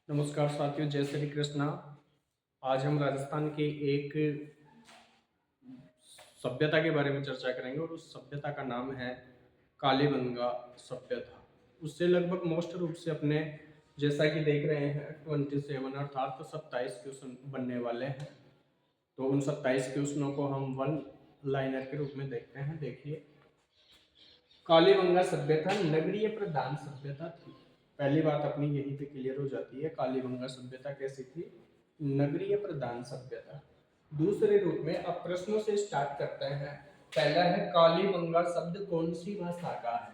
नमस्कार साथियों, जय श्री कृष्णा। आज हम राजस्थान के एक सभ्यता के बारे में चर्चा करेंगे और उस सभ्यता का नाम है कालीबंगा सभ्यता। उससे लगभग मोस्ट रूप से अपने जैसा कि देख रहे हैं 27 अर्थात तो 27 क्वेश्चन बनने वाले हैं। तो उन 27 क्वेश्चनों को हम वन लाइनर के रूप में देखते हैं। देखिए, कालीबंगा सभ्यता नगरीय प्रधान सभ्यता थी। पहली बात अपनी यहीं पे क्लियर हो जाती है। कालीबंगा सभ्यता कैसी थी? नगरीय प्रधान सभ्यता। दूसरे रूप में अब प्रश्नों से स्टार्ट करते हैं। पहला है, कालीबंगा शब्द कौन सी भाषा का है?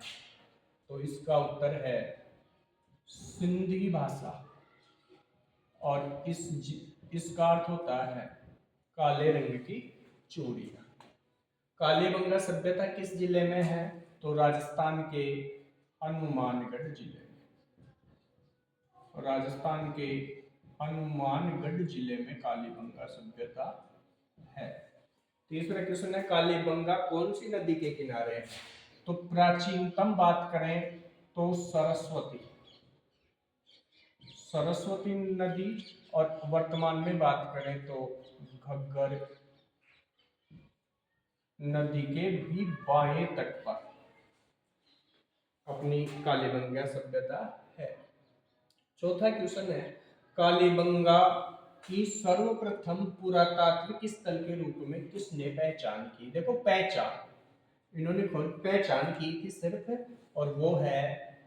तो इसका उत्तर है सिंधी भाषा। और इसका अर्थ होता है काले रंग की चूड़ियां। कालीबंगा सभ्यता किस जिले में है? तो राजस्थान के हनुमानगढ़ जिले में। राजस्थान के हनुमानगढ़ जिले में कालीबंगा सभ्यता है। तीसरा क्वेश्चन है, कालीबंगा कौन सी नदी के किनारे है? तो प्राचीनतम बात करें तो सरस्वती नदी, और वर्तमान में बात करें तो घग्गर नदी के भी बाएं तट पर अपनी कालीबंगा सभ्यता है। चौथा क्वेश्चन है, कालीबंगा की सर्वप्रथम पुरातात्विक स्थल के रूप में किसने पहचान की? देखो, इन्होंने खुद पहचान की थी सिर्फ, और वो है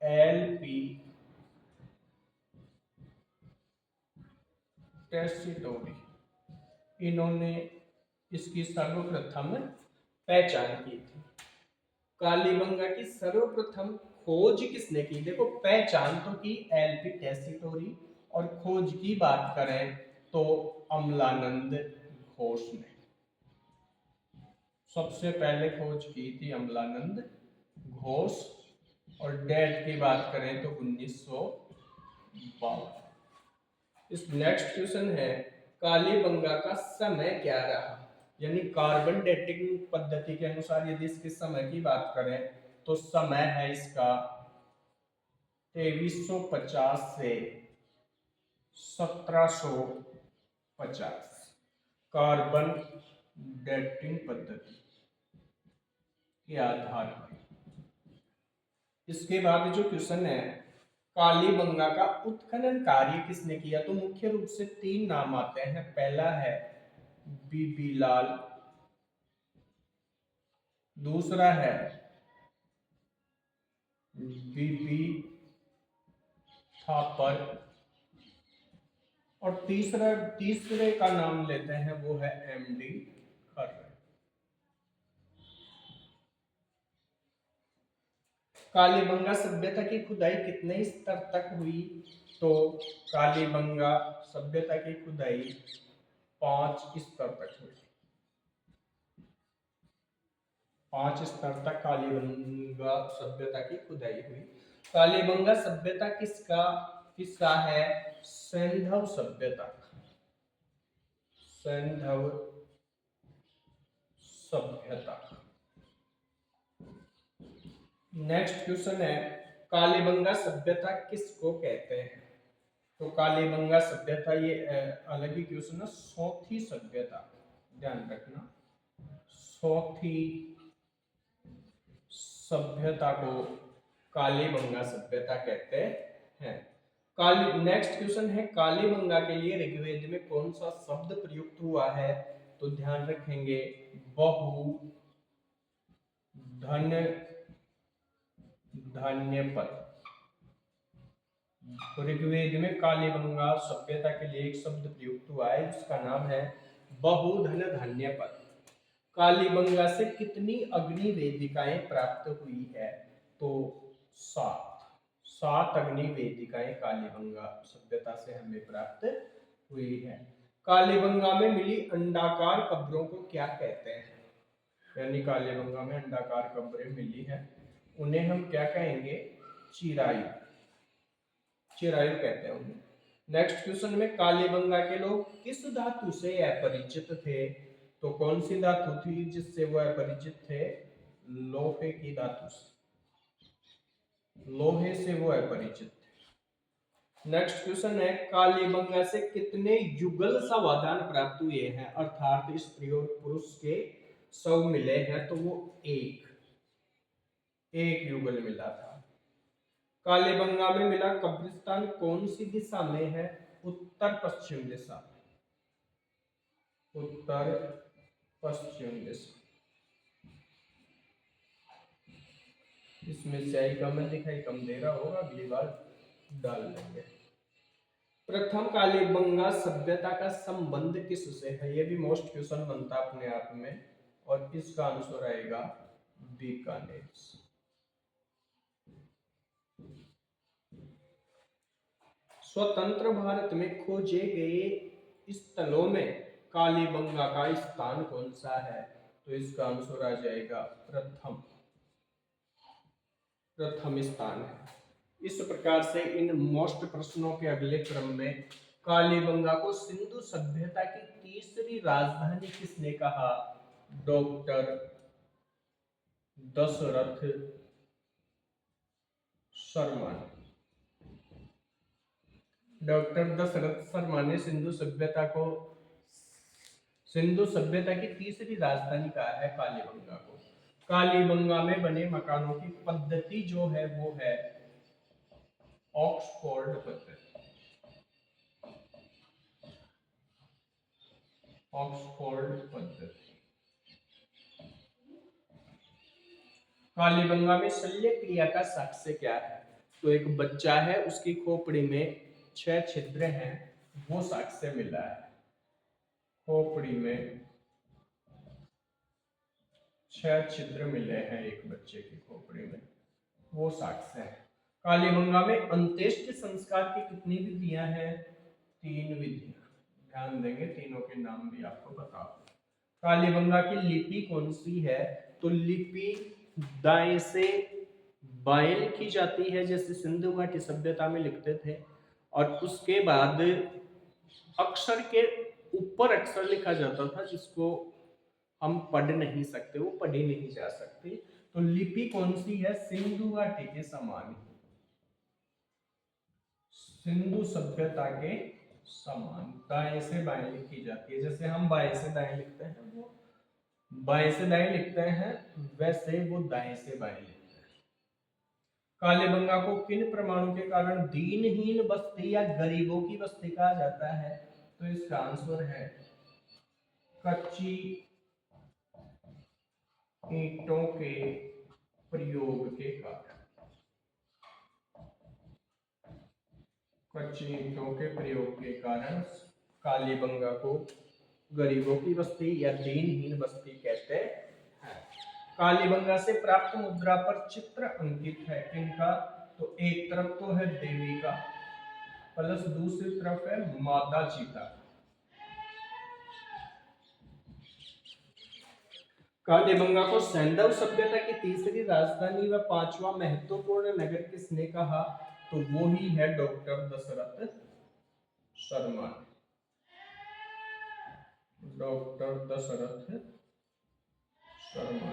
LP टेस्टिटोरी। इन्होंने इसकी सर्वप्रथम पहचान की थी। कालीबंगा की सर्वप्रथम खोज किसने की? देखो, पहचान तो की LP टेस्टिटोरी, और खोज की बात करें तो अमलानंद घोष ने सबसे पहले खोज की थी अमलानंद घोष। और डेट की बात करें तो 1952। इस नेक्स्ट क्वेश्चन है, कालीबंगा का समय क्या रहा? यानी कार्बन डेटिंग पद्धति के अनुसार यदि इसके समय की बात करें तो समय है इसका 2350 से 1750 कार्बन डेटिंग पद्धति के आधार पर। इसके बाद जो क्वेश्चन है, कालीबंगा का उत्खनन कार्य किसने किया? तो मुख्य रूप से तीन नाम आते हैं। पहला है बीबी लाल, दूसरा है बीबी थापर, और तीसरे का नाम लेते हैं, वो है MD खर्रे। कालीबंगा सभ्यता की खुदाई कितने स्तर तक हुई? तो कालीबंगा सभ्यता की खुदाई 5 स्तर तक हुई। 5 स्तर तक कालीबंगा सभ्यता की खुदाई हुई। कालीबंगा सभ्यता किसका हिस्सा है? सैंधव सभ्यता। सैंधव सभ्यता। नेक्स्ट क्वेश्चन है, कालीबंगा सभ्यता किसको कहते हैं? तो कालीबंगा सभ्यता, ये अलग ही क्वेश्चन है। सौथी सभ्यता, ध्यान रखना, सौथी सभ्यता को कालीबंगा सभ्यता कहते हैं। नेक्स्ट क्वेश्चन है, कालीबंगा के लिए ऋग्वेद में कौन सा शब्द प्रयुक्त हुआ है? तो ध्यान रखेंगे, बहु धन धान्य पद। ऋग्वेद में कालीबंगा सभ्यता के लिए एक शब्द प्रयुक्त हुआ है, जिसका नाम है बहुधन धान्य पद। कालीबंगा से कितनी अग्नि वेदिकाएं प्राप्त हुई है? तो 7 अग्नि वेदिकाएं कालीबंगा सभ्यता से हमें प्राप्त हुई है। कालीबंगा में मिली अंडाकार कब्रों को क्या कहते हैं? यानी कालीबंगा में अंडाकार कब्रें मिली हैं, उन्हें हम क्या कहेंगे? चिरायु। चिरायु कहते हैं उन्हें। नेक्स्ट क्वेश्चन में, कालीबंगा के लोग किस धातु से अपरिचित थे? तो कौन सी धातु थी जिससे वो अपरिचित थे? लोहे की धातु से। लोहे से वो अपरिचित थे। नेक्स्ट क्वेश्चन है, कालीबंगा से कितने युगल समाधान प्राप्त हुए हैं, अर्थात स्त्री और पुरुष के शव मिले हैं, तो वो एक एक युगल मिला था। कालीबंगा में मिला कब्रिस्तान कौन सी दिशा में है, उत्तर पश्चिम दिशा, उत्तर पश्चिम दिशा। इसमें स्याही कम है, दिखाई कम दे रहा होगा, अगली बार डाल लेंगे। प्रथम कालीबंगा सभ्यता का संबंध किससे है, ये भी मोस्ट क्वेश्चन बनता है अपने आप में, और इसका आंसर आएगा बीकानेर। स्वतंत्र भारत में खोजे गए स्थलों में कालीबंगा का स्थान कौन सा है, तो इसका आंसर आ जाएगा प्रथम प्रथम स्थान है। इस प्रकार से इन मोस्ट प्रश्नों के अगले क्रम में कालीबंगा को सिंधु सभ्यता की तीसरी राजधानी किसने कहा, डॉक्टर दशरथ शर्मा। डॉक्टर दशरथ शर्मा ने सिंधु सभ्यता की तीसरी राजधानी कहा है कालीबंगा को। कालीबंगा में बने मकानों की पद्धति जो है वो है ऑक्सफोर्ड पद्धति, ऑक्सफोर्ड पद्धति। कालीबंगा में शल्य क्रिया का साक्ष्य क्या है, तो एक बच्चा है, उसकी खोपड़ी में 6 छिद्र हैं, वो साक्ष्य मिला है। खोपड़ी में 6 छिद्र मिले हैं एक बच्चे की खोपड़ी में, वो साक्ष्य है। कालीबंगा में अंत्येष्टि संस्कार की कितनी विधियां हैं, 3 विधियां। ध्यान देंगे, तीनों के नाम भी आपको पता हो। कालीबंगा की लिपि कौन सी है, तो लिपि दाएं से बाएं लिखी जाती है, जैसे सिंधु घाटी सभ्यता में लिखते थे, और उसके बाद अक्षर के ऊपर अक्षर लिखा जाता था, जिसको हम पढ़ नहीं सकते, वो पढ़ी नहीं जा सकती। तो लिपि कौन सी है, सिंधु घाटी के समान, सिंधु सभ्यता के समान दाएं से बाएं लिखी जाती है। जैसे हम बाएं से दाएं लिखते हैं, वो बाएं से दाएं लिखते हैं, वैसे वो दाएं से बाएं लिखते हैं। कालीबंगा को किन प्रमाणों के कारण दीनहीन बस्ती या गरीबों की बस्ती कहा जाता है, तो इसका आंसर है कच्ची ईंटों के प्रयोग के कारण, कच्ची ईंटों के प्रयोग के कारण कालीबंगा को गरीबों की बस्ती या दीनहीन बस्ती कहते हैं। कालीबंगा से प्राप्त मुद्रा पर चित्र अंकित है किनका, तो एक तरफ तो है देवी का, प्लस दूसरी तरफ है माता सीता। कालीबंगा को सैंधव सभ्यता की तीसरी राजधानी व 5वां महत्वपूर्ण नगर किसने कहा, तो वो ही है डॉक्टर दशरथ शर्मा। डॉक्टर दशरथ शर्मा।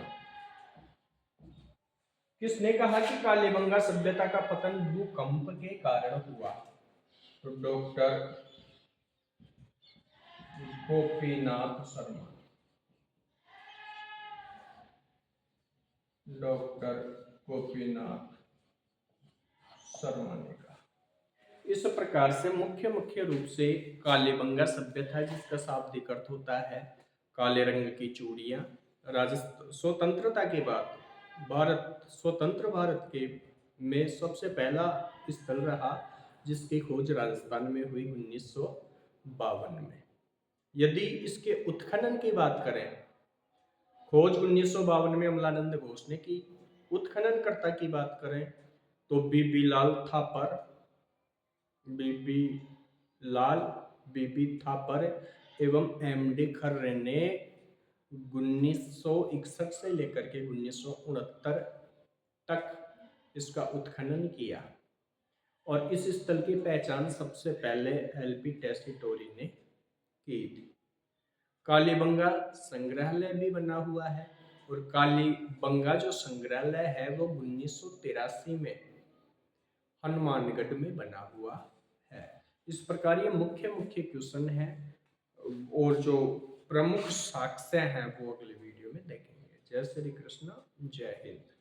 किसने कहा कि कालीबंगा सभ्यता का पतन भूकंप के कारण हुआ, तो डॉक्टर गोपीनाथ शर्मा। डॉक्टर गोपीनाथ शर्मा ने कहा। इस प्रकार से मुख्य रूप से कालीबंगा सभ्यता, जिसका शाब्दिक अर्थ होता है काले रंग की चूड़ियां, स्वतंत्रता के बाद स्वतंत्र भारत के में सबसे पहला स्थल रहा, जिसकी खोज राजस्थान में हुई 1952 में। यदि इसके उत्खनन की बात करें, खोज 1952 में अमलानंद घोष ने की। उत्खननकर्ता की बात करें तो बीबी लाल बीबी थापर एवं एमडी खर्रे ने 1961 से लेकर के 1969 तक इसका उत्खनन किया, और इस स्थल की पहचान सबसे पहले एलपी टेस्टिटोरी ने की थी। कालीबंगा संग्रहालय भी बना हुआ है, और कालीबंगा जो संग्रहालय है वो 1983 में हनुमानगढ़ में बना हुआ इस प्रकार ये मुख्य मुख्य क्वेश्चन है और जो प्रमुख साक्ष्य हैं वो अगले वीडियो में देखेंगे। जय श्री कृष्ण, जय हिंद।